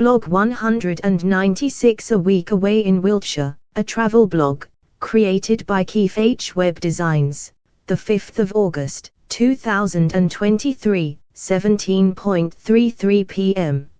Blog 196 A Week Away in Wiltshire, a travel blog, created by KeefH Web Designs, the 5th of August, 2023, 17:33 p.m.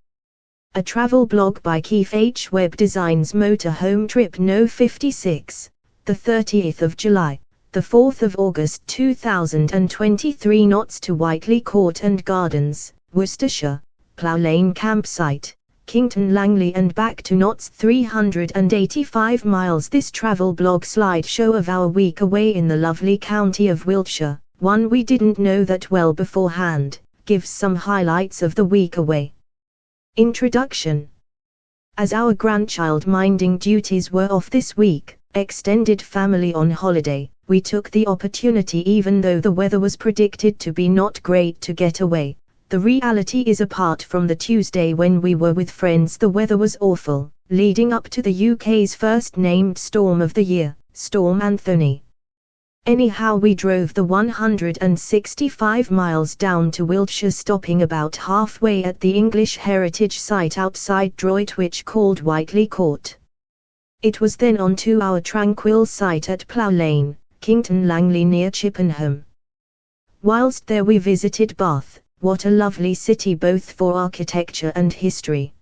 A travel blog by KeefH Web Designs. Motorhome trip No. 56, the 30th of July, the 4th of August 2023. Knots to Whiteley Court and Gardens, Worcestershire, Plough Lane Campsite, Kington Langley and back to Knots, 385 miles. This travel blog slideshow of our week away in the lovely county of Wiltshire, one we didn't know that well beforehand, gives some highlights of the week away. Introduction. As our grandchild minding duties were off this week, extended family on holiday, we took the opportunity even though the weather was predicted to be not great to get away. The reality is, apart from the Tuesday when we were with friends, the weather was awful, leading up to the UK's first named storm of the year, Storm Anthony. Anyhow, we drove the 165 miles down to Wiltshire, stopping about halfway at the English heritage site outside Droitwich called Whiteley Court. It was then on to our tranquil site at Plough Lane, Kington Langley near Chippenham. Whilst there we visited Bath. What a lovely city both for architecture and history.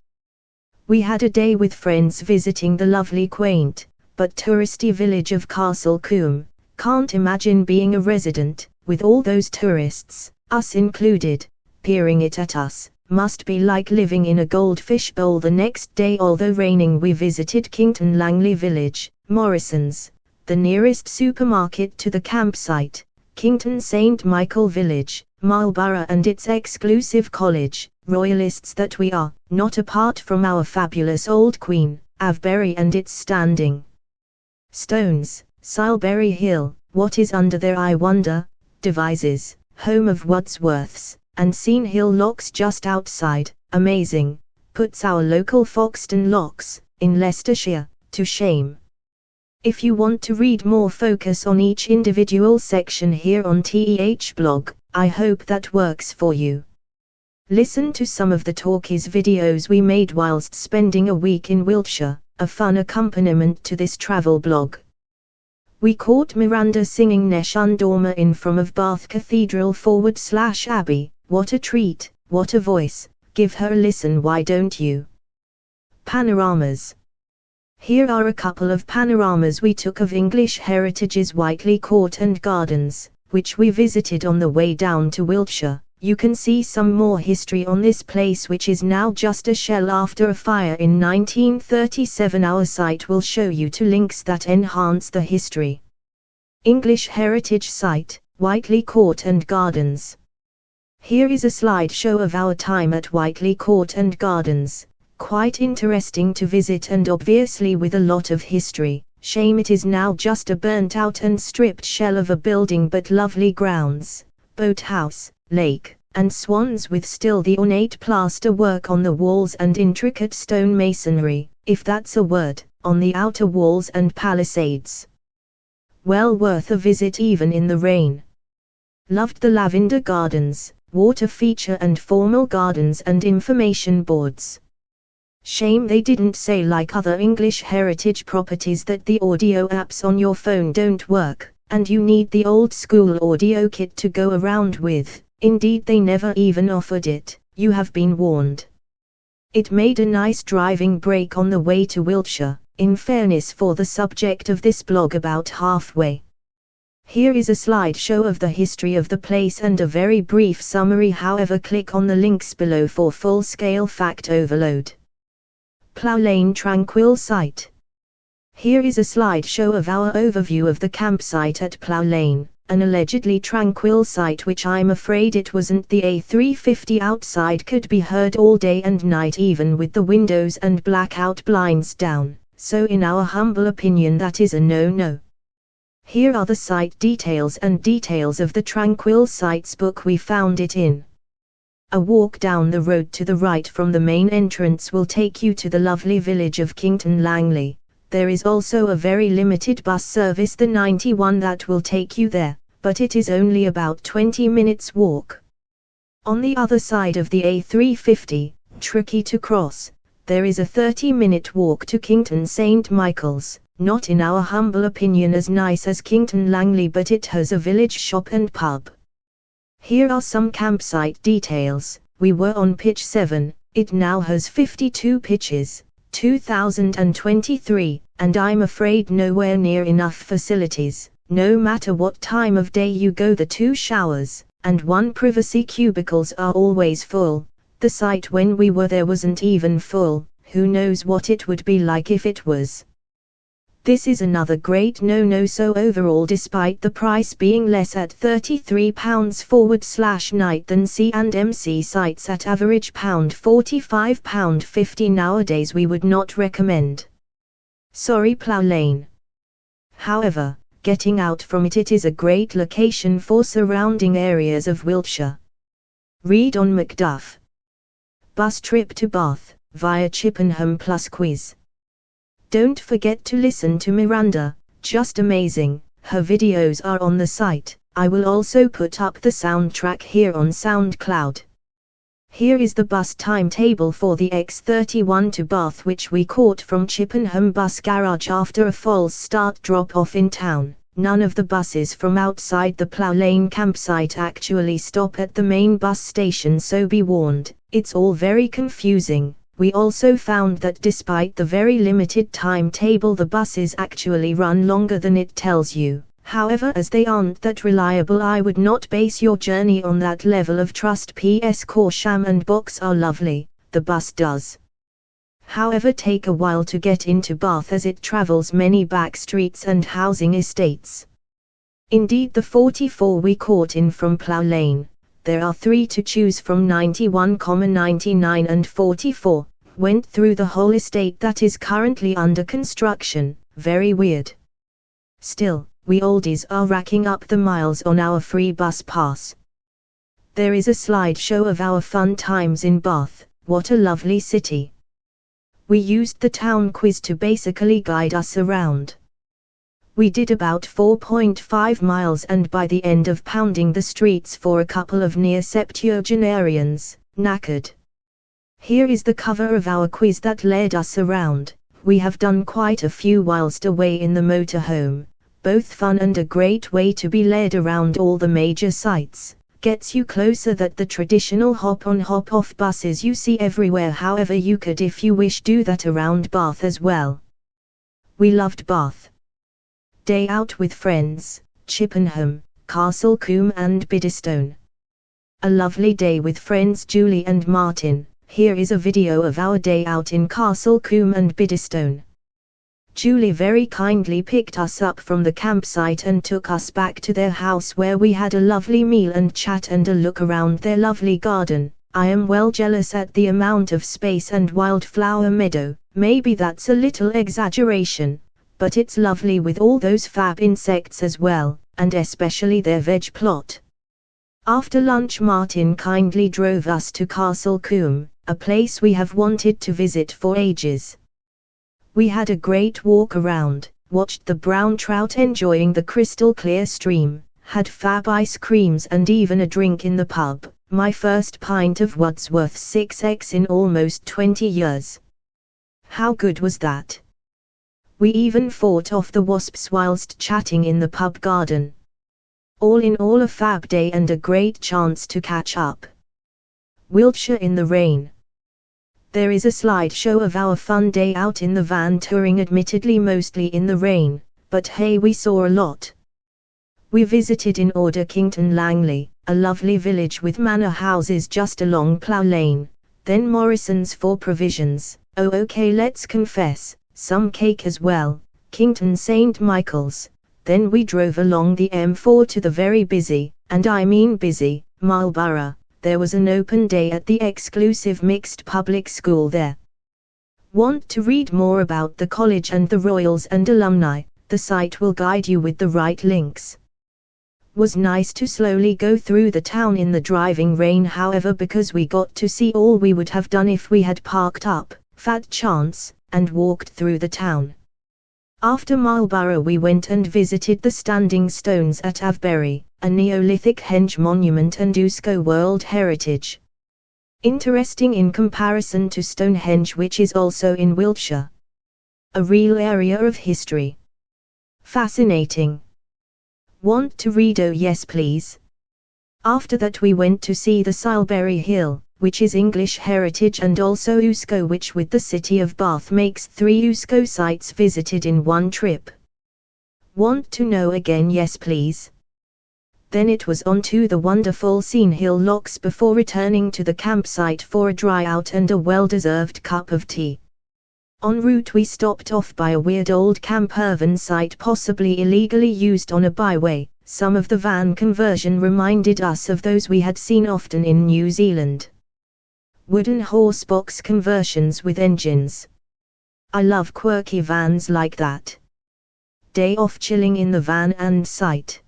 We had a day with friends visiting the lovely quaint, but touristy village of Castle Combe. Can't imagine being a resident, with all those tourists, us included, peering at us. Must be like living in a goldfish bowl. The next day, although raining, we visited Kington Langley Village, Morrison's, the nearest supermarket to the campsite, Kington St Michael Village, Marlborough and its exclusive college, royalists that we are, not apart from our fabulous old Queen, Avebury and its standing stones, Silbury Hill, what is under there I wonder, Devizes, home of Wordsworth's, and Scene Hill locks just outside, amazing, puts our local Foxton locks, in Leicestershire, to shame. If you want to read more, focus on each individual section here on TEH blog. I hope that works for you. Listen to some of the talkies videos we made whilst spending a week in Wiltshire, a fun accompaniment to this travel blog. We caught Miranda singing Nessun Dorma in from of Bath Cathedral / Abbey, what a treat, what a voice, give her a listen, why don't you? Panoramas. Here are a couple of panoramas we took of English Heritage's Whiteley Court and Gardens, which we visited on the way down to Wiltshire. You can see some more history on this place, which is now just a shell after a fire in 1937. Our site will show you two links that enhance the history. English Heritage Site, Whiteley Court and Gardens. Here is a slideshow of our time at Whiteley Court and Gardens. Quite interesting to visit and obviously with a lot of history. Shame it is now just a burnt out and stripped shell of a building, but lovely grounds, boathouse, lake, and swans with still the ornate plaster work on the walls and intricate stone masonry, if that's a word, on the outer walls and palisades. Well worth a visit even in the rain. Loved the lavender gardens, water feature and formal gardens and information boards. Shame they didn't say, like other English heritage properties, that the audio apps on your phone don't work, and you need the old school audio kit to go around with. Indeed, they never even offered it. You have been warned. It made a nice driving break on the way to Wiltshire, in fairness for the subject of this blog, about halfway. Here is a slideshow of the history of the place and a very brief summary. However, click on the links below for full-scale fact overload. Plough Lane Tranquil Site. Here is a slideshow of our overview of the campsite at Plough Lane, an allegedly tranquil site which I'm afraid it wasn't. The A350 outside could be heard all day and night, even with the windows and blackout blinds down, so in our humble opinion that is a no-no. Here are the site details and details of the tranquil sites book we found it in. A walk down the road to the right from the main entrance will take you to the lovely village of Kington Langley. There is also a very limited bus service, the 91, that will take you there, but it is only about 20 minutes walk. On the other side of the A350, tricky to cross, There is a 30-minute walk to Kington St. Michael's, not in our humble opinion as nice as Kington Langley, but it has a village shop and pub. Here are some campsite details. We were on pitch 7, it now has 52 pitches, 2023, and I'm afraid nowhere near enough facilities. No matter what time of day you go, the 2 showers and 1 privacy cubicles are always full. The site when we were there wasn't even full. Who knows what it would be like if it was. This is another great no-no. So overall, despite the price being less at £33/night than C&MC sites at average £45, £50 nowadays, we would not recommend. Sorry, Plough Lane. However, getting out from it is a great location for surrounding areas of Wiltshire. Read on Macduff. Bus trip to Bath, via Chippenham plus quiz. Don't forget to listen to Miranda, just amazing. Her videos are on the site. I will also put up the soundtrack here on SoundCloud. Here is the bus timetable for the X31 to Bath, which we caught from Chippenham bus garage after a false start drop-off in town. None of the buses from outside the Plough Lane campsite actually stop at the main bus station, so be warned, it's all very confusing. We also found that despite the very limited timetable, the buses actually run longer than it tells you. However, as they aren't that reliable, I would not base your journey on that level of trust. PS Corsham and Box are lovely, the bus does. However, take a while to get into Bath as it travels many back streets and housing estates. Indeed, the 44 we caught in from Plough Lane, there are 3 to choose from, 91,99 and 44, went through the whole estate that is currently under construction. Very weird. Still, we oldies are racking up the miles on our free bus pass. There is a slideshow of our fun times in Bath. What a lovely city. We used the town quiz to basically guide us around. We did about 4.5 miles, and by the end of pounding the streets for a couple of near septuagenarians, knackered. Here is the cover of our quiz that led us around. We have done quite a few whilst away in the motorhome, both fun and a great way to be led around all the major sites. Gets you closer than the traditional hop-on hop-off buses you see everywhere. However, you could, if you wish, do that around Bath as well. We loved Bath. Day out with friends, Chippenham, Castle Combe and Biddestone. A lovely day with friends Julie and Martin. Here is a video of our day out in Castle Combe and Biddestone. Julie very kindly picked us up from the campsite and took us back to their house, where we had a lovely meal and chat and a look around their lovely garden. I am well jealous at the amount of space and wildflower meadow. Maybe that's a little exaggeration, but it's lovely with all those fab insects as well, and especially their veg plot. After lunch, Martin kindly drove us to Castle Combe, a place we have wanted to visit for ages. We had a great walk around, watched the brown trout enjoying the crystal clear stream, had fab ice creams and even a drink in the pub. My first pint of Wordsworth 6X in almost 20 years. How good was that? We even fought off the wasps whilst chatting in the pub garden. All in all, a fab day and a great chance to catch up. Wiltshire in the rain. There is a slideshow of our fun day out in the van touring, admittedly mostly in the rain, but hey, we saw a lot. We visited in order Kington Langley, a lovely village with manor houses just along Plough Lane, then Morrison's for provisions, oh okay, let's confess, some cake as well, Kington St. Michael's. Then we drove along the M4 to the very busy, and I mean busy, Marlborough. There was an open day at the exclusive mixed public school there. Want to read more about the college and the royals and alumni? The site will guide you with the right links. Was nice to slowly go through the town in the driving rain, however, because we got to see all we would have done if we had parked up, fat chance, and walked through the town. After Marlborough we went and visited the Standing Stones at Avebury, a Neolithic henge monument and UNESCO World Heritage. Interesting in comparison to Stonehenge, which is also in Wiltshire. A real area of history. Fascinating. Want to read? Oh yes please. After that we went to see the Silbury Hill, which is English heritage, and also UNESCO, which with the city of Bath makes 3 UNESCO sites visited in one trip. Want to know again? Yes please. Then it was on to the wonderful Scene Hill Locks before returning to the campsite for a dry out and a well-deserved cup of tea. En route we stopped off by a weird old campervan site, possibly illegally used on a byway. Some of the van conversion reminded us of those we had seen often in New Zealand. Wooden horse box conversions with engines. I love quirky vans like that. Day off chilling in the van and site.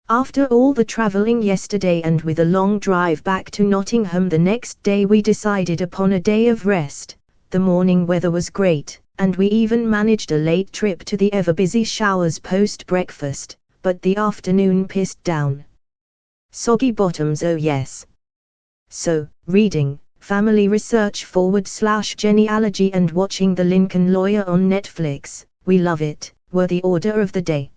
After all the travelling yesterday and with a long drive back to Nottingham the next day, we decided upon a day of rest. The morning weather was great, and we even managed a late trip to the ever-busy Showers post-breakfast, but the afternoon pissed down. Soggy bottoms, oh yes. So, reading, family research / genealogy and watching The Lincoln Lawyer on Netflix, we love it, were the order of the day.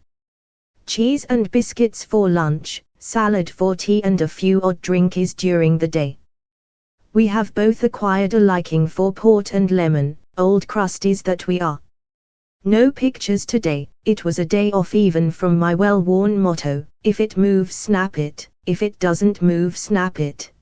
Cheese and biscuits for lunch, salad for tea and a few odd drinkies during the day. We have both acquired a liking for port and lemon, old crusties that we are. No pictures today. It was a day off even from my well-worn motto, if it moves snap it, if it doesn't move snap it.